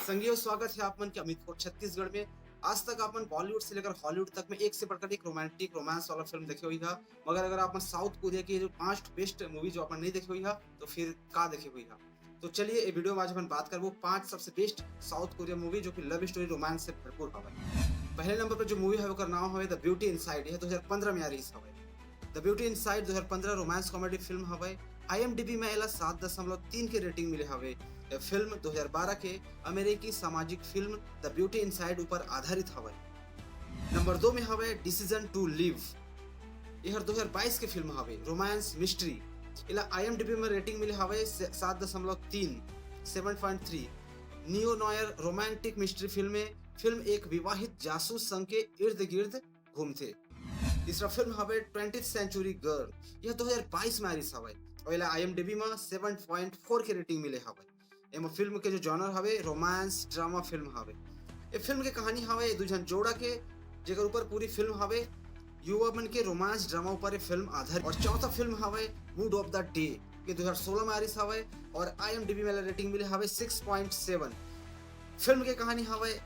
संगी स्वागत है आप मन के अमित फोर्ट छत्तीसगढ़ में। आज तक आपन बॉलीवुड से लेकर हॉलीवुड तक में एक से बढ़कर एक रोमांटिक रोमांस वाला फिल्म देखे हुई है। मगर अगर आपन साउथ कोरिया की जो 5 बेस्ट मूवी जो अपन नहीं देखे हुई है तो फिर का देखे हुई है। तो चलिए ये वीडियो में आज अपन बात कर वो 5 सबसे बेस्ट साउथ कोरिया मूवी जो कि लव स्टोरी रोमांस से भरपूर हवे। पहले नंबर पर जो मूवी है उसका नाम है द ब्यूटी इनसाइड। यह 2015 में आ रही है। The beauty inside 2015 romance comedy film हवे। IMDb में एला 7.3 के रेटिंग मिले हवे। यह फिल्म 2012 के अमेरिकी सामाजिक फिल्म द ब्यूटी इनसाइड ऊपर आधारित हवे। नंबर 2 में हवे डिसीजन टू लिव। यह 2022 के फिल्म हवे रोमांस मिस्ट्री। इला IMDb में रेटिंग मिले हवे 7.3 7.3। Neo noir romantic mystery film एक विवाहित जासूस संघ के इर्द गिर्द घूमते। तीसरा फिल्म हवे 20th सेंचुरी गर्ल। यह 2022 में आ रही हवे और इला IMDb में 7.4 के रेटिंग मिले हवे। एम फिल्म के जो जॉनर हवे रोमांस ड्रामा फिल्म हवे। ये फिल्म के कहानी हवे दो जन जोड़ा के जेकर ऊपर पूरी फिल्म हवे। युवा मन के रोमांस ड्रामा ऊपर ये फिल्म आधारित। और चौथा फिल्म हवे मूड ऑफ द डे के 2016 में आ रही हवे और IMDb में रेटिंग मिले हवे 6.7। फिल्म के कहानी हवे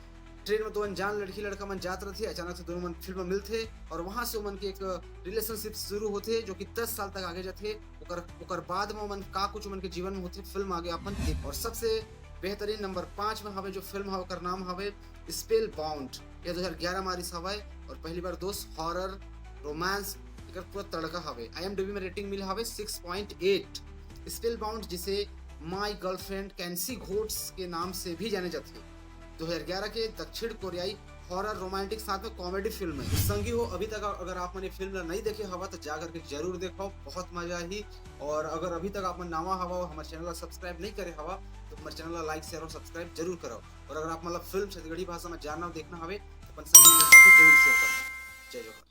ट्रेन में दो अनजान लड़की लड़का मन जात रहे थे। अचानक से दोनों मन फील्ड में मिलते और वहां से मन के एक रिलेशनशिप शुरू होते जो कि 10 साल तक आगे जाते। उकर बाद में मन का कुछ मन के जीवन में होते फिल्म आगे अपन देख। और सबसे बेहतरीन नंबर 5 में हवे जो फिल्म हवे कर नाम हवे स्पेल बाउंड। यह 2011 में आरिस हवे और पहली बार दोस्त हॉरर रोमांस एकर पूरा तड़का हवे। IMDb में रेटिंग मिले हवे 6.8। स्पेल बाउंड जिसे माय गर्लफ्रेंड कैंसी घोट्स के नाम से भी जाने जाते 2011 के दक्षिण कोरियाई हॉरर रोमांटिक साथ में कॉमेडी फिल्म है। संगी हो अभी तक अगर आप मैंने फिल्म नहीं देखे हवा तो जा करके जरूर देखो, बहुत मजा ही। और अगर अभी तक आप नवा हवा हमारे चैनल सब्सक्राइब नहीं करे हवा तो हमारे चैनल लाइक शेयर और सब्सक्राइब जरूर करो। और अगर आप मतलब फिल्म छत्तीसगढ़ी भाषा में जानना देखना हवे तो अपन संगी के साथ जरूर शेयर करो। जय जवाहर।